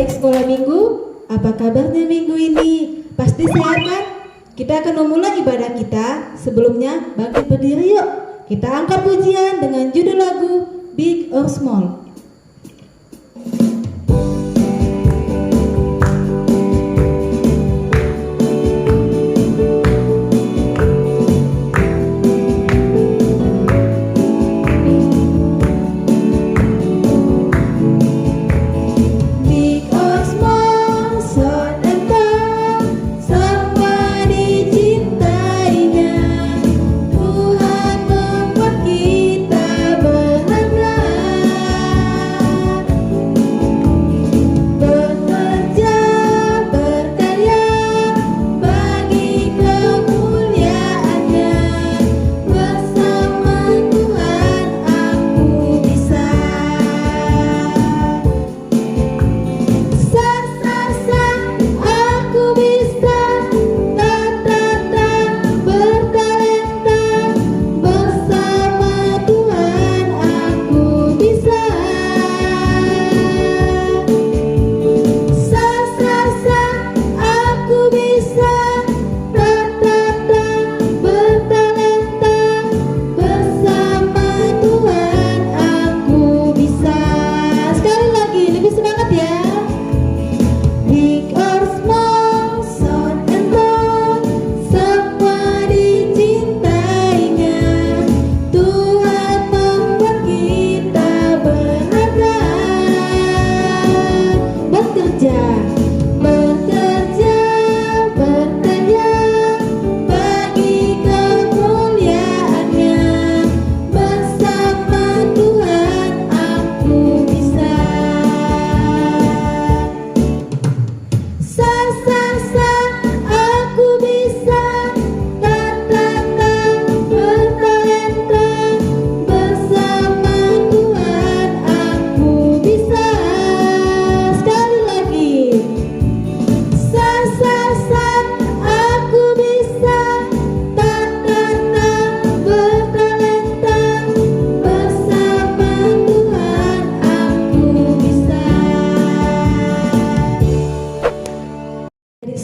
adik-adik sekolah minggu, apa kabarnya minggu ini? Pasti sehat kan? Kita akan memulai ibadah kita. Sebelumnya bangkit berdiri yuk. Kita angkat pujian dengan judul lagu Big or Small.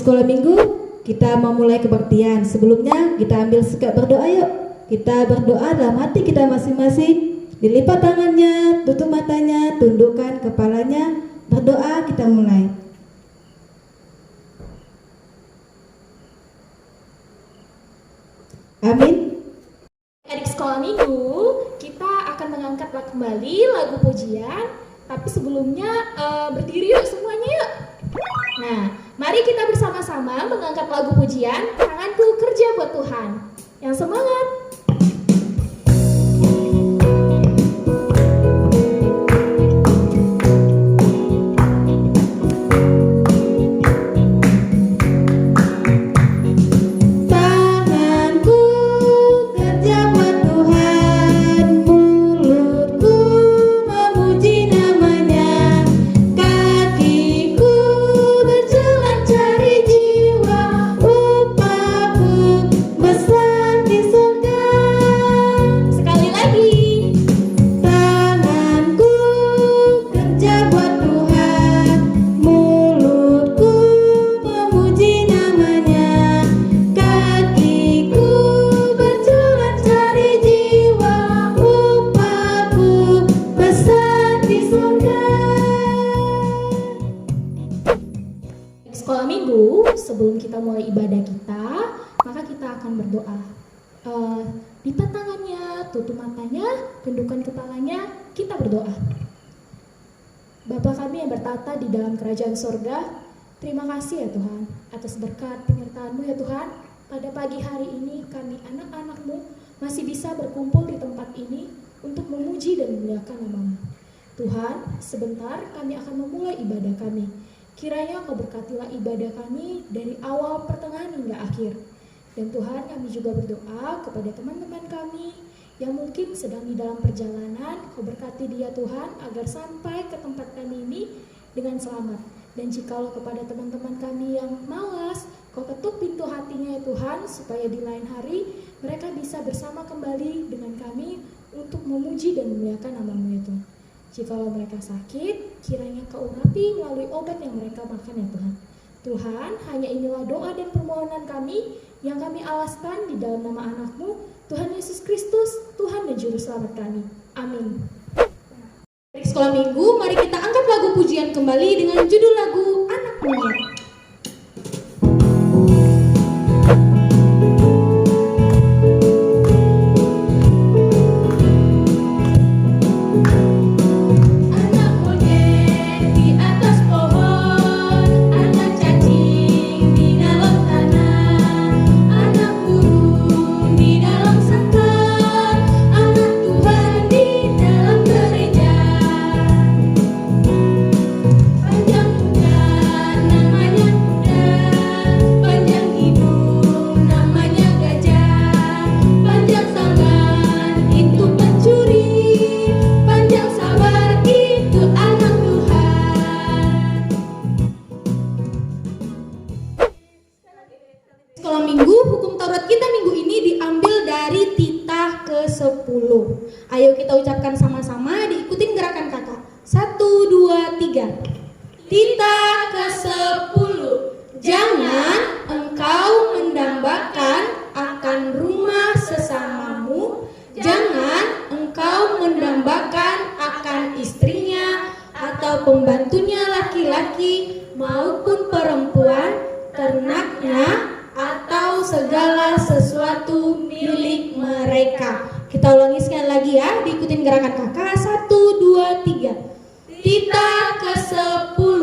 Sekolah minggu, kita memulai kebaktian. Sebelumnya kita ambil sikap berdoa yuk. Kita berdoa dalam hati kita masing-masing. Dilipat tangannya, tutup matanya, tundukkan kepalanya. Berdoa, kita mulai. Amin. Adik sekolah minggu, kita akan mengangkat kembali lagu pujian. Tapi sebelumnya berdiri yuk semuanya yuk. Nah, mari kita bersama-sama mengangkat lagu pujian Tanganku Kerja Buat Tuhan. Yang semangat! Sekolah minggu, sebelum kita mulai ibadah kita, maka kita akan berdoa. Lipat tangannya, tutup matanya, tundukkan kepalanya, kita berdoa. Bapa kami yang bertata di dalam kerajaan sorga, terima kasih ya Tuhan, atas berkat penyertaan-Mu ya Tuhan. Pada pagi hari ini kami anak-anak-Mu masih bisa berkumpul di tempat ini untuk memuji dan memuliakan nama-Mu. Tuhan, sebentar kami akan memulai ibadah kami. Kiranya Kau berkatilah ibadah kami dari awal, pertengahan hingga akhir. Dan Tuhan, kami juga berdoa kepada teman-teman kami yang mungkin sedang di dalam perjalanan. Kau berkati dia Tuhan agar sampai ke tempat kami ini dengan selamat. Dan jikalau kepada teman-teman kami yang malas, Kau ketuk pintu hatinya ya Tuhan, supaya di lain hari mereka bisa bersama kembali dengan kami untuk memuji dan memuliakan nama-Mu ya Tuhan. Jikalau mereka sakit, kiranya Kau urapi melalui obat yang mereka makan ya Tuhan. Tuhan, hanya inilah doa dan permohonan kami yang kami alaskan di dalam nama anak-Mu, Tuhan Yesus Kristus, Tuhan dan Juru Selamat kami. Amin. Dari sekolah minggu, mari kita angkat lagu pujian kembali dengan judul lagu Anak Monyet. Sekolah minggu, hukum Taurat kita minggu ini diambil dari Titah ke-10. Ayo kita ucapkan sama-sama, diikutin gerakan kakak. 1, 2, 3. Titah ke-10. Jangan engkau mendambakan akan rumah sesamamu. Jangan engkau mendambakan akan istrinya atau pembantunya laki-laki maupun perempuan, ternaknya, atau segala sesuatu milik mereka. Kita ulangi sekali lagi ya, diikutin gerakan kakak. 1, 2, 3. Titah ke-10.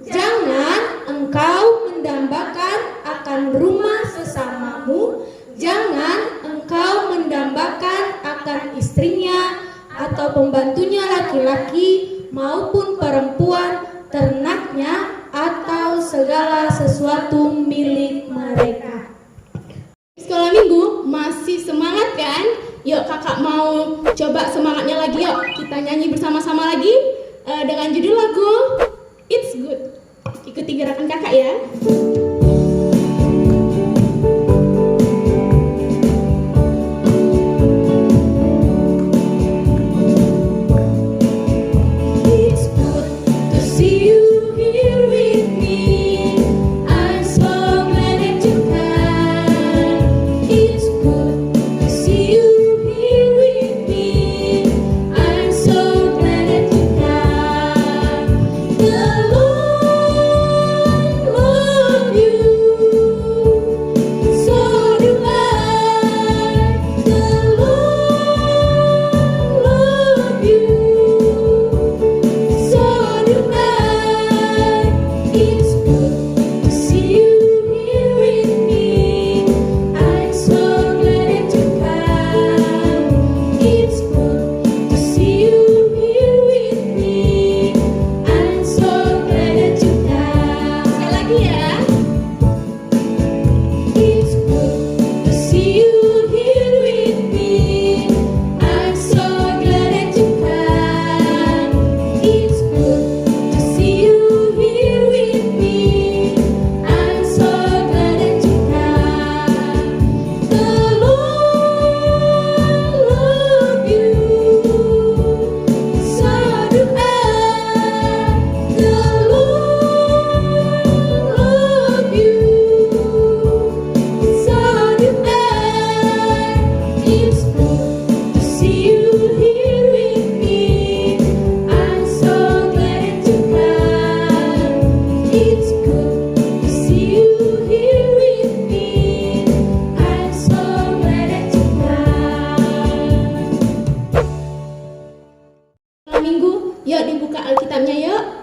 Jangan engkau mendambakan akan rumah sesamamu. Jangan engkau mendambakan akan istrinya atau pembantunya laki-laki maupun perempuan, ternaknya, atau segala sesuatu milik mereka. Sekolah minggu masih semangat kan? Yuk kakak mau coba semangatnya lagi, yuk kita nyanyi bersama-sama lagi dengan judul lagu It's Good. Ikuti gerakan kakak ya.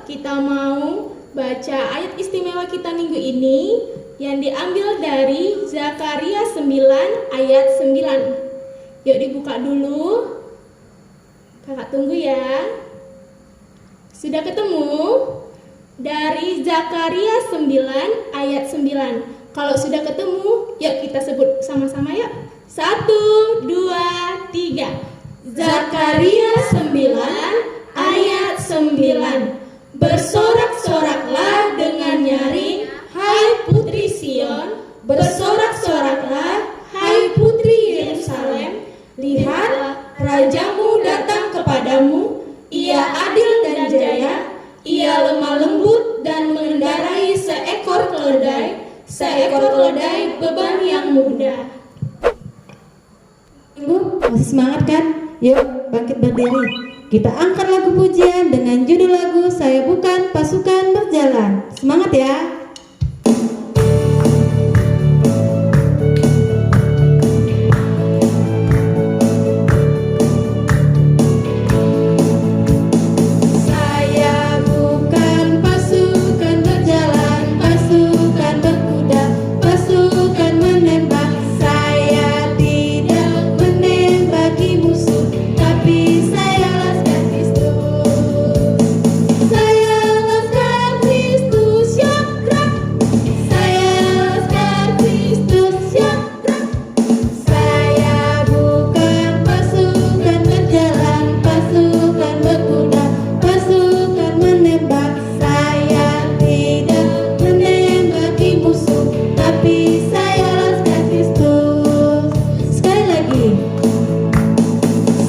Kita mau baca ayat istimewa kita minggu ini yang diambil dari Zakaria 9 ayat 9. Yuk dibuka dulu. Kakak tunggu ya. Sudah ketemu? Dari Zakaria 9 ayat 9. Kalau sudah ketemu, yuk kita sebut sama-sama yuk. 1, 2, 3. Zakaria 9 ayat 9. Bersorak-soraklah dengan nyaring, hai putri Sion. Bersorak-soraklah, hai putri Yerusalem. Lihat, rajamu datang kepadamu. Ia adil lemah lembut dan mengendarai seekor keledai beban yang mudah. Ibu, masih semangat kan? Yuk, bangkit berdiri. Kita angkat lagu pujian dengan judul lagu Saya Bukan Pasukan Berjalan. Semangat ya! Saya bukan pasukan berjalan, pasukan berkuda, pasukan menembak. Saya tidak menembaki musuh, tapi saya laskar Kristus. Saya laskar Kristus yang gerak. Saya laskar Kristus yang gerak. Saya bukan pasukan berjalan, pasukan berkuda, pasukan menembak. Saya tidak menembaki musuh, tapi saya laskar Kristus. Sekali lagi.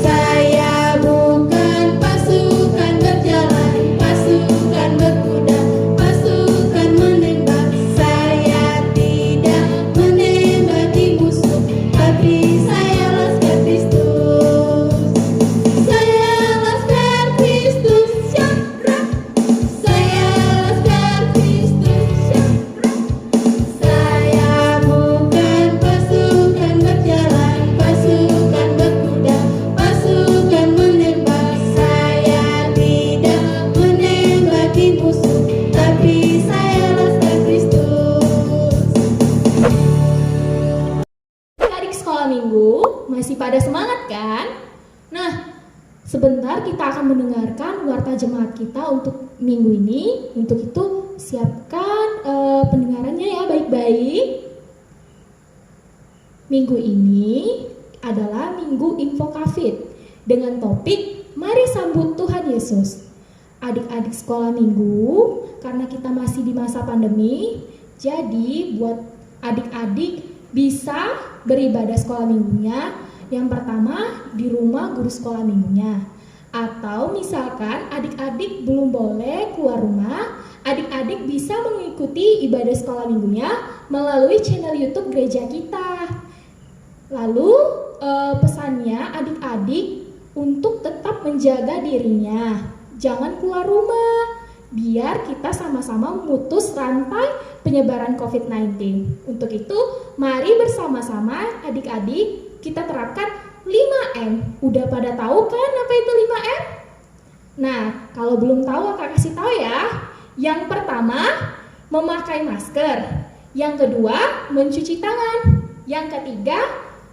Saya bukan pasukan berjalan, pasukan berkuda, pasukan menembak. Saya tidak menembaki musuh, tapi saya laskar Kristus. Saya laskar Kristus yang gerak. Saya laskar Kristus yang gerak. Saya bukan pasukan berjalan, pasukan berkuda, pasukan menembak. Saya tidak menembaki musuh, tapi saya laskar Kristus. Adik sekolah minggu masih pada semangat kan? Nah, sebentar kita akan mendengarkan warta jemaat kita untuk minggu ini. Untuk itu siapkan pendengarannya ya baik-baik. Minggu ini adalah Minggu Info Covid dengan topik Mari Sambut Tuhan Yesus. Adik-adik sekolah minggu, karena kita masih di masa pandemi, jadi buat adik-adik bisa beribadah sekolah minggunya. Yang pertama di rumah guru sekolah minggunya. Atau misalkan adik-adik belum boleh keluar rumah, adik-adik bisa mengikuti ibadah sekolah minggunya melalui channel YouTube gereja kita. Lalu pesannya adik-adik untuk tetap menjaga dirinya, jangan keluar rumah, biar kita sama-sama memutus rantai penyebaran COVID-19. Untuk itu, mari bersama-sama adik-adik kita terapkan 5M. Udah pada tahu kan apa itu 5M? Nah, kalau belum tahu Kakak kasih tahu ya. Yang pertama, memakai masker. Yang kedua, mencuci tangan. Yang ketiga,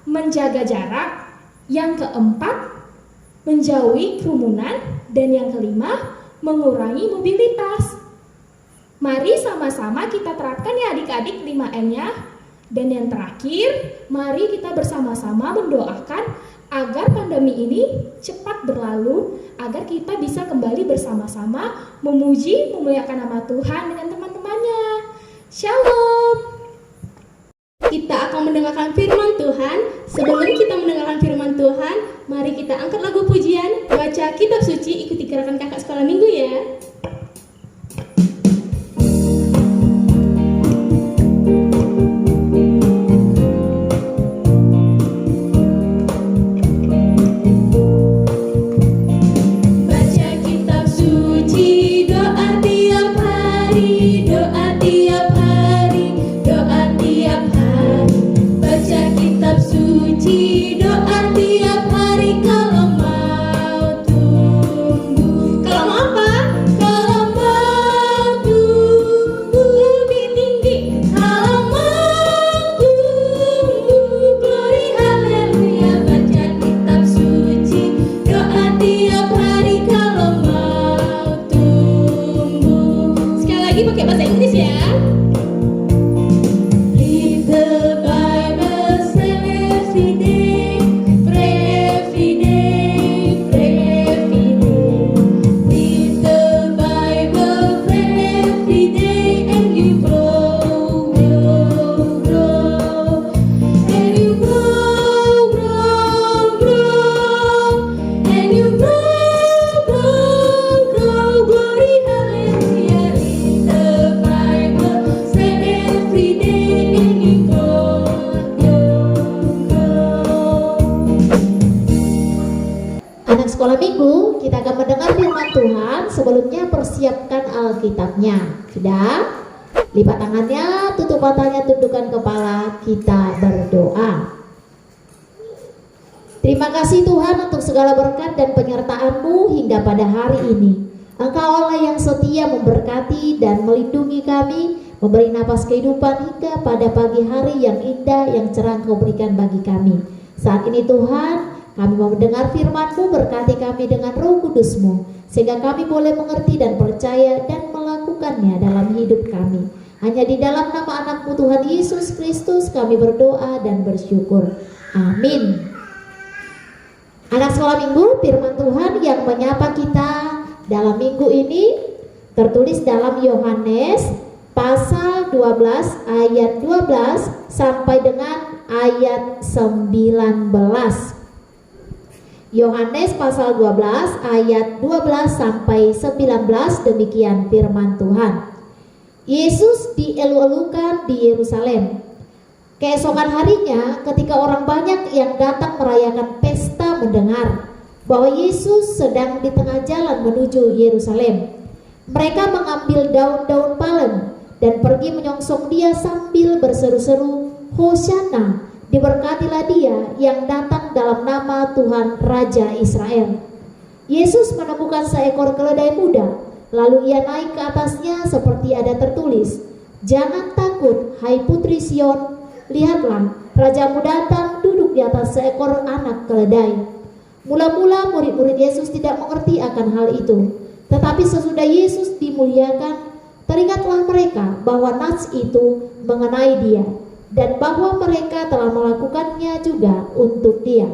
menjaga jarak. Yang keempat, menjauhi kerumunan. Dan yang kelima, mengurangi mobilitas. Mari sama-sama kita terapkan ya adik-adik 5M-nya. Dan yang terakhir, mari kita bersama-sama mendoakan agar pandemi ini cepat berlalu, agar kita bisa kembali bersama-sama memuji, memuliakan nama Tuhan dengan teman-temannya. Shalom. Kita akan mendengarkan firman Tuhan. Sebelum kita mendengarkan firman Tuhan, mari kita angkat lagu pujian, baca kitab suci, ikuti gerakan kakak sekolah minggu ya. Baca kitab suci, doa tiap hari, doa tiap hari, doa tiap hari. Baca kitab suci, doa tiap hari kalau mau tumbuh. Kalau mau apa? sebelumnya persiapkan Alkitabnya. Sudah? Lipat tangannya, tutup matanya, tundukkan kepala, kita berdoa. Terima kasih Tuhan untuk segala berkat dan penyertaan-Mu hingga pada hari ini. Engkau Allah yang setia memberkati dan melindungi kami, memberi napas kehidupan hingga pada pagi hari yang indah yang cerah Kau berikan bagi kami. Saat ini Tuhan, kami mau mendengar firman-Mu, berkati kami dengan Roh Kudus-Mu, sehingga kami boleh mengerti dan percaya dan melakukannya dalam hidup kami. Hanya di dalam nama anak-Mu Tuhan Yesus Kristus kami berdoa dan bersyukur. Amin. Anak sekolah minggu, firman Tuhan yang menyapa kita dalam minggu ini tertulis dalam Yohanes pasal 12 ayat 12 sampai dengan ayat 19. Yohanes pasal 12 ayat 12 sampai 19, demikian firman Tuhan. Yesus dielu-elukan di Yerusalem. Keesokan harinya ketika orang banyak yang datang merayakan pesta mendengar bahwa Yesus sedang di tengah jalan menuju Yerusalem, mereka mengambil daun-daun palem dan pergi menyongsong dia sambil berseru-seru, Hosana, diberkatilah dia yang datang dalam nama Tuhan Raja Israel. Yesus menemukan seekor keledai muda, lalu ia naik ke atasnya seperti ada tertulis, jangan takut, hai putri Sion, lihatlah, rajamu datang duduk di atas seekor anak keledai. Mula-mula murid-murid Yesus tidak mengerti akan hal itu, tetapi sesudah Yesus dimuliakan, teringatlah mereka bahwa nas itu mengenai dia, dan bahwa mereka telah melakukannya juga untuk dia.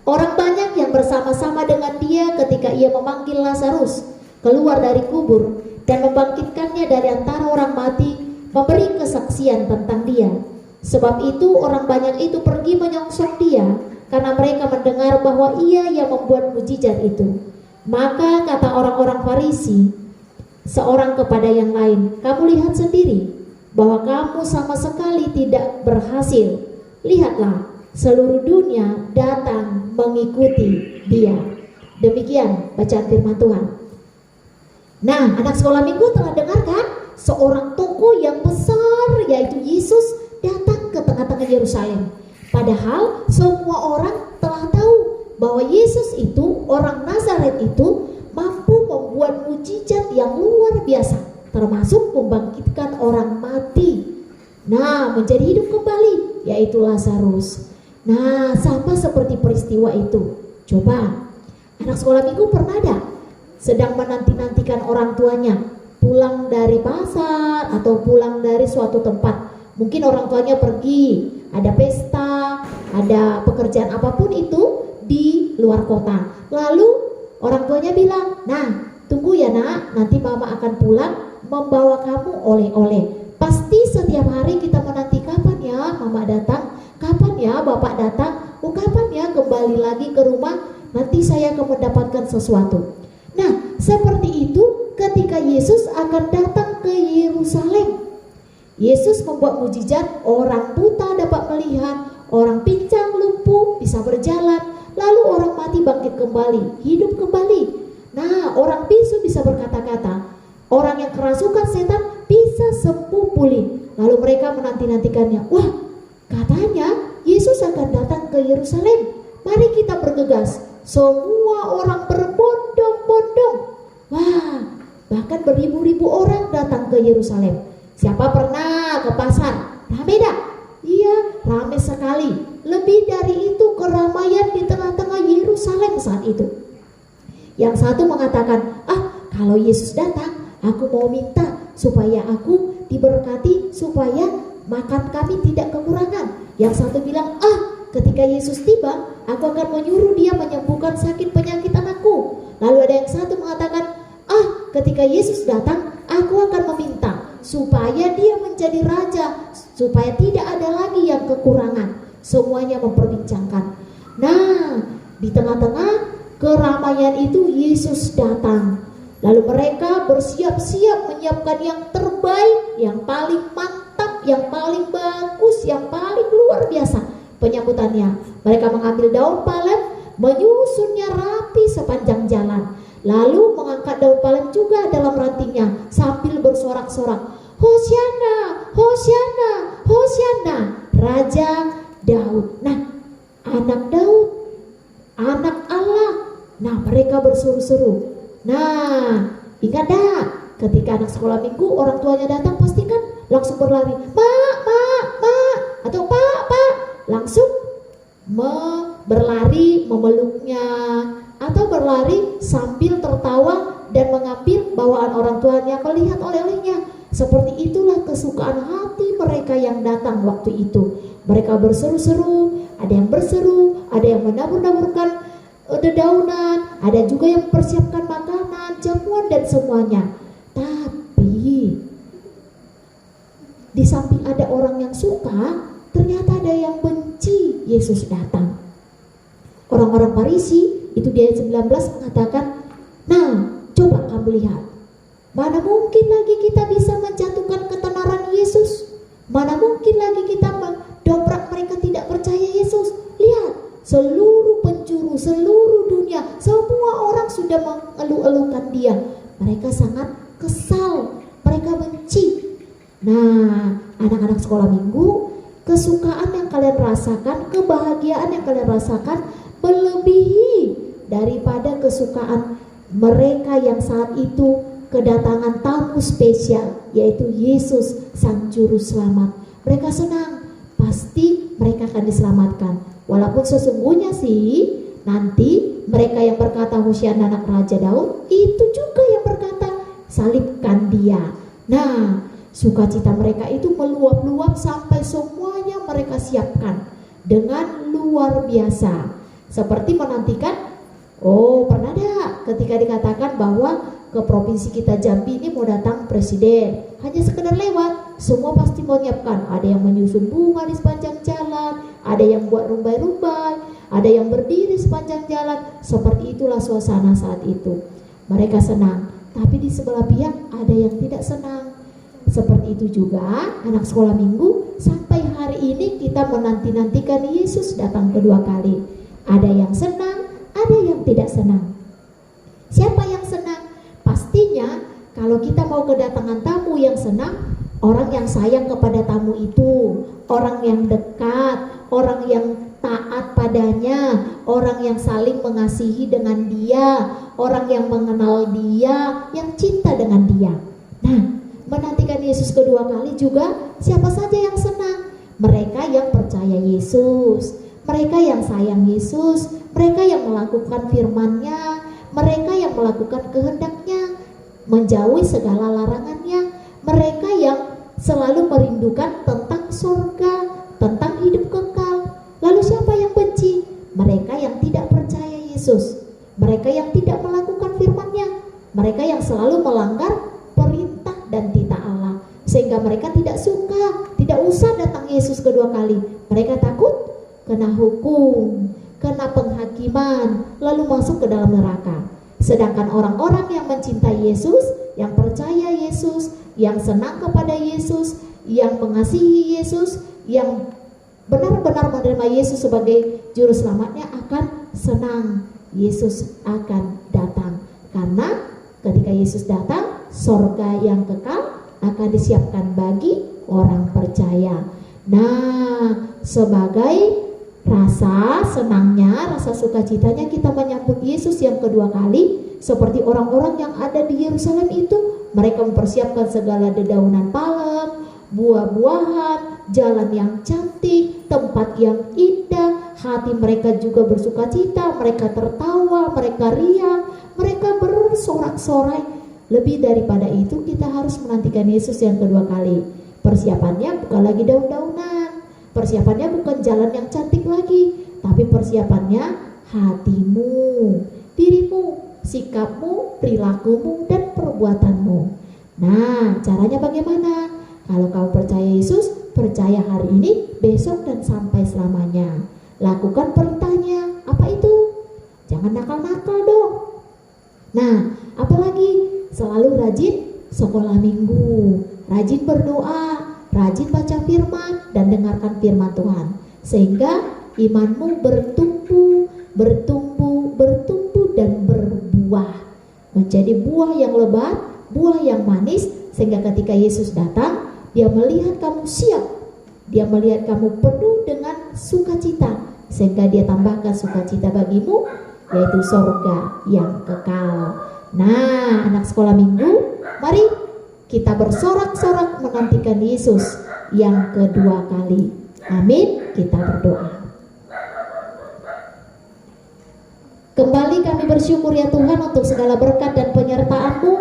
Orang banyak yang bersama-sama dengan dia ketika ia memanggil Lazarus keluar dari kubur dan membangkitkannya dari antara orang mati, memberi kesaksian tentang dia. Sebab itu orang banyak itu pergi menyongsong dia, karena mereka mendengar bahwa ia yang membuat mujizat itu. Maka kata orang-orang Farisi seorang kepada yang lain, kamu lihat sendiri bahwa kamu sama sekali tidak berhasil. Lihatlah, seluruh dunia datang mengikuti dia. Demikian bacaan firman Tuhan. Nah, anak sekolah minggu telah dengar kan? Seorang tokoh yang besar yaitu Yesus datang ke tengah-tengah Yerusalem. Padahal semua orang telah tahu bahwa Yesus itu, orang Nazaret itu, mampu membuat mujizat yang luar biasa, termasuk membangkitkan orang mati. Nah, menjadi hidup kembali, yaitu Lazarus. Nah, sama seperti peristiwa itu. Coba, anak sekolah minggu pernah ada sedang menanti-nantikan orang tuanya pulang dari pasar atau pulang dari suatu tempat. Mungkin orang tuanya pergi, ada pesta, ada pekerjaan apapun itu di luar kota. Lalu orang tuanya bilang, nah tunggu ya nak, nanti mama akan pulang membawa kamu oleh-oleh. Pasti setiap hari kita menanti kapan ya mama datang, kapan ya bapak datang, kapan ya kembali lagi ke rumah, nanti saya akan mendapatkan sesuatu. Nah, seperti itu ketika Yesus akan datang ke Yerusalem. Yesus membuat mujizat, orang buta dapat melihat, orang pincang lumpuh bisa berjalan, lalu orang mati bangkit kembali, hidup kembali. Nah, orang bisu bisa berkata-kata, orang yang kerasukan setan bisa sembuh pulih. Lalu mereka menanti-nantikannya. Wah, katanya Yesus akan datang ke Yerusalem. Mari kita bergegas. Semua orang berbondong-bondong. Wah, bahkan beribu-ribu orang datang ke Yerusalem. Siapa pernah ke pasar? Rame dah? Iya, rame sekali. Lebih dari itu keramaian di tengah-tengah Yerusalem saat itu. Yang satu mengatakan, kalau Yesus datang, aku mau minta supaya aku diberkati, supaya makan kami tidak kekurangan. Yang satu bilang, ketika Yesus tiba, aku akan menyuruh dia menyembuhkan sakit penyakit anakku. Lalu ada yang satu mengatakan, ketika Yesus datang, aku akan meminta supaya dia menjadi raja, supaya tidak ada lagi yang kekurangan. Semuanya memperbincangkan. Nah, di tengah-tengah keramaian itu Yesus datang. Lalu mereka bersiap-siap menyiapkan yang terbaik, yang paling mantap, yang paling bagus, yang paling luar biasa penyambutannya. Mereka mengambil daun palem, menyusunnya rapi sepanjang jalan. Lalu mengangkat daun palem juga dalam rantingnya sambil bersorak-sorak, Hosiana, Hosiana, Hosiana, Raja Daud. Nah, anak Daud, anak Allah. Nah, mereka berseru-seru. Nah, ingat dah, ketika anak sekolah minggu orang tuanya datang pasti kan langsung berlari, mak, atau pak, langsung berlari memeluknya, atau berlari sambil tertawa dan mengambil bawaan orang tuanya, melihat oleh-olehnya. Seperti itulah kesukaan hati mereka yang datang waktu itu. Mereka berseru-seru, ada yang berseru, ada yang menabur-naburkan dedaunan, ada juga yang mempersiapkan makanan, jamuan dan semuanya. Tapi di samping ada orang yang suka, ternyata ada yang benci Yesus datang. Orang-orang Farisi itu di ayat 19 mengatakan, nah coba kamu lihat, mana mungkin lagi kita bisa menjatuhkan ketenaran Yesus, mana mungkin lagi kita mendobrak mereka tidak percaya Yesus. Lihat, seluruh penjuru, seluruh dunia, semua orang sudah mengeluh-elukan dia. Mereka sangat kesal, mereka benci. Nah, anak-anak sekolah minggu, kesukaan yang kalian rasakan, kebahagiaan yang kalian rasakan melebihi daripada kesukaan mereka yang saat itu kedatangan tamu spesial, yaitu Yesus Sang Juru Selamat. Mereka senang, pasti mereka akan diselamatkan. Walaupun sesungguhnya sih nanti mereka yang berkata Hosiana anak Raja Daud, itu juga yang berkata salibkan dia. Nah, sukacita mereka itu meluap-luap sampai semuanya mereka siapkan dengan luar biasa. Seperti menantikan, pernah ada ketika dikatakan bahwa ke provinsi kita Jambi ini mau datang presiden, hanya sekedar lewat, semua pasti menyiapkan. Ada yang menyusun bunga di sepanjang jalan, ada yang buat rumbai-rumbai, ada yang berdiri sepanjang jalan. Seperti itulah suasana saat itu. Mereka senang, tapi di sebelah pihak ada yang tidak senang. Seperti itu juga anak sekolah minggu, sampai hari ini kita menanti-nantikan Yesus datang kedua kali. Ada yang senang, ada yang tidak senang. Siapa yang senang? Pastinya kalau kita mau kedatangan tamu yang senang, orang yang sayang kepada tamu itu, orang yang dekat, orang yang taat padanya, orang yang saling mengasihi dengan dia, orang yang mengenal dia, yang cinta dengan dia. Nah, menantikan Yesus kedua kali juga siapa saja yang senang? Mereka yang percaya Yesus, mereka yang sayang Yesus, mereka yang melakukan firman-Nya, mereka yang melakukan kehendak-Nya, menjauhi segala larangan-Nya, mereka yang selalu merindukan tentang surga, tentang hidup kekal. Lalu siapa yang benci? Mereka yang tidak percaya Yesus, mereka yang tidak melakukan firman-Nya, mereka yang selalu melanggar perintah dan titah Allah, sehingga mereka tidak suka, tidak usah datang Yesus kedua kali. Mereka takut kena hukum, kena penghakiman, lalu masuk ke dalam neraka. Sedangkan orang-orang yang mencintai Yesus, yang percaya Yesus, yang senang kepada Yesus, yang mengasihi Yesus, yang benar-benar menerima Yesus sebagai juru selamatnya, akan senang Yesus akan datang. Karena ketika Yesus datang, sorga yang kekal akan disiapkan bagi orang percaya. Nah, sebagai rasa senangnya, rasa sukacitanya kita menyambut Yesus yang kedua kali, seperti orang-orang yang ada di Yerusalem itu, mereka mempersiapkan segala dedaunan palem, buah-buahan, jalan yang cantik, tempat yang indah. Hati mereka juga bersukacita, mereka tertawa, mereka riang, mereka bersorak-sorai. Lebih daripada itu, kita harus menantikan Yesus yang kedua kali. Persiapannya bukan lagi daun-daunan, persiapannya bukan jalan yang cantik lagi, tapi persiapannya hatimu, dirimu, sikapmu, perilakumu, dan perbuatanmu. Nah, caranya bagaimana? Kalau kau percaya Yesus, percaya hari ini, besok, dan sampai selamanya. Lakukan perintahnya. Apa itu? Jangan nakal-nakal dong. Nah, apalagi? Selalu rajin sekolah minggu, rajin berdoa, rajin baca firman dan dengarkan firman Tuhan, sehingga imanmu bertumbuh dan berbuah. menjadi buah yang lebat, buah yang manis, sehingga ketika Yesus datang, dia melihat kamu siap, dia melihat kamu penuh dengan sukacita, sehingga dia tambahkan sukacita bagimu, yaitu sorga yang kekal. Nah, anak sekolah minggu, mari kita bersorak-sorak menantikan Yesus yang kedua kali. Amin. Kita berdoa. Kembali kami bersyukur ya Tuhan untuk segala berkat dan penyertaan-Mu.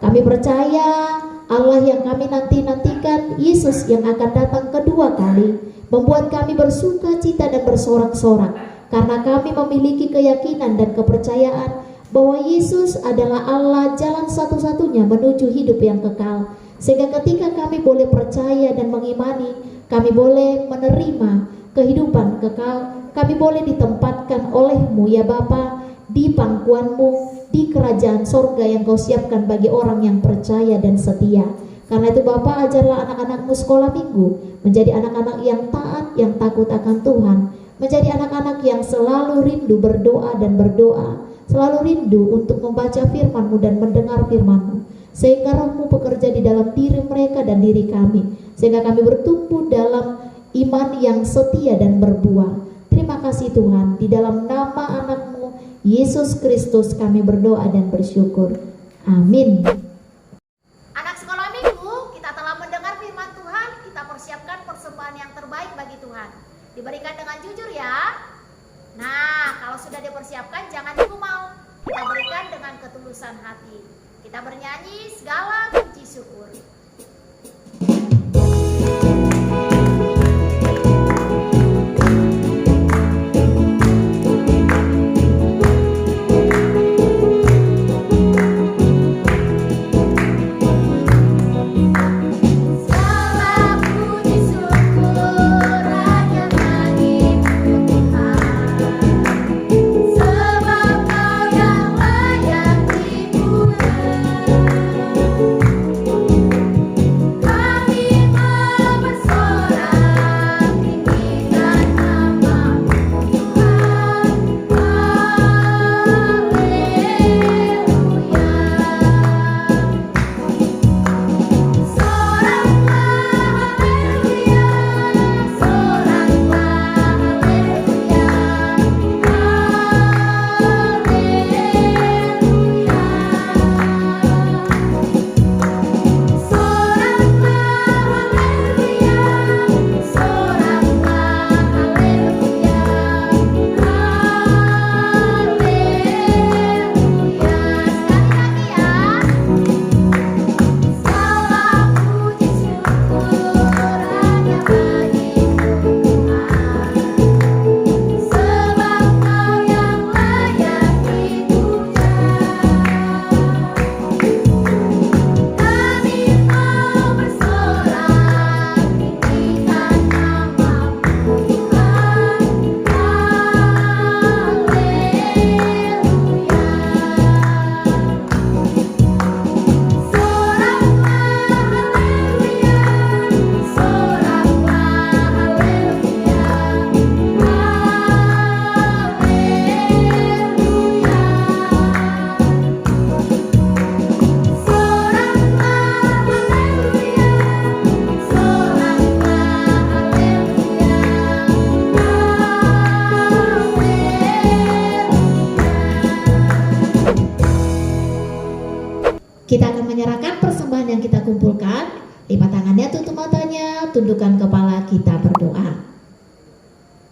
Kami percaya Allah yang kami nantikan, Yesus yang akan datang kedua kali, membuat kami bersuka cita dan bersorak-sorak, karena kami memiliki keyakinan dan kepercayaan bahwa Yesus adalah Allah, jalan satu-satunya menuju hidup yang kekal. Sehingga ketika kami boleh percaya dan mengimani, kami boleh menerima kehidupan kekal, kami boleh ditempatkan oleh-Mu ya Bapa di pangkuan-Mu, di kerajaan sorga yang Kau siapkan bagi orang yang percaya dan setia. Karena itu Bapa, ajarlah anak-anak-Mu sekolah minggu menjadi anak-anak yang taat, yang takut akan Tuhan, menjadi anak-anak yang selalu rindu berdoa dan berdoa, selalu rindu untuk membaca firman-Mu dan mendengar firman-Mu, sehingga Roh-Mu bekerja di dalam diri mereka dan diri kami, sehingga kami bertumbuh dalam iman yang setia dan berbuah. Terima kasih Tuhan, di dalam nama anak-Mu Yesus Kristus kami berdoa dan bersyukur. Amin. Anak sekolah minggu, kita telah mendengar firman Tuhan, kita persiapkan persembahan yang terbaik bagi Tuhan. Diberikan dengan jujur ya. Nah, kalau sudah dipersiapkan jangan mau. Kita berikan dengan ketulusan hati. Kita bernyanyi segala puji syukur. Kita akan menyerahkan persembahan yang kita kumpulkan. Lipat tangannya, tutup matanya, tundukkan kepala, kita berdoa.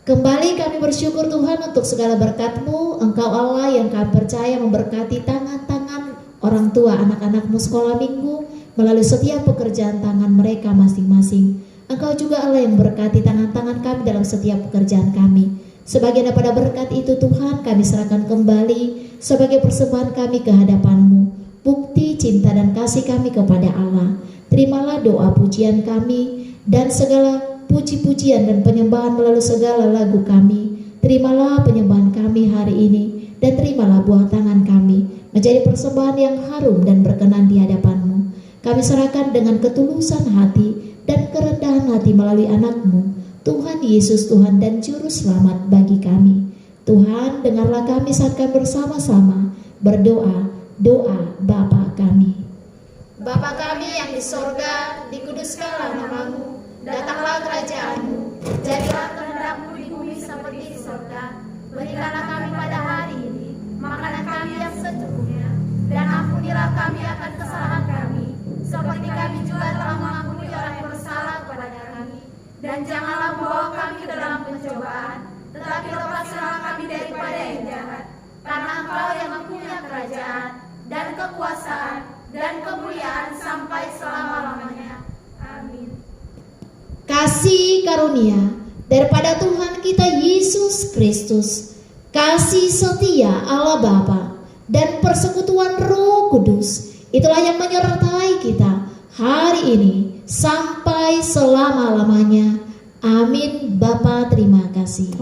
Kembali kami bersyukur Tuhan untuk segala berkat-Mu. Engkau Allah yang kami percaya memberkati tangan-tangan orang tua anak-anak-Mu sekolah minggu melalui setiap pekerjaan tangan mereka masing-masing. Engkau juga Allah yang berkati tangan-tangan kami dalam setiap pekerjaan kami. Sebagian daripada berkat itu Tuhan kami serahkan kembali sebagai persembahan kami ke hadapan-Mu, bukti cinta dan kasih kami kepada Allah. Terimalah doa pujian kami dan segala puji-pujian dan penyembahan melalui segala lagu kami. Terimalah penyembahan kami hari ini dan terimalah buah tangan kami menjadi persembahan yang harum dan berkenan di hadapan-Mu. Kami serahkan dengan ketulusan hati dan kerendahan hati melalui anak-Mu, Tuhan Yesus, Tuhan dan Juru Selamat bagi kami. Tuhan, dengarlah kami saat kami bersama-sama berdoa Doa Bapa kami. Bapa kami yang di sorga, dikuduskanlah namamu, datanglah kerajaanmu, jadilah kehendakmu di bumi seperti di sorga. Berikanlah kami pada hari ini makanan kami yang secukupnya, dan ampunilah kami akan kesalahan kami, seperti kami juga telah mengampuni orang yang bersalah kepada kami. Dan janganlah membawa kami ke dalam pencobaan, tetapi lepaskanlah kami daripada yang jahat. Karena Engkau yang mempunyai kerajaan, dan kekuasaan, dan kemuliaan sampai selama-lamanya. Amin. Kasih karunia daripada Tuhan kita Yesus Kristus, kasih setia Allah Bapa, dan persekutuan Roh Kudus, itulah yang menyertai kita hari ini sampai selama-lamanya. Amin. Bapa, terima kasih.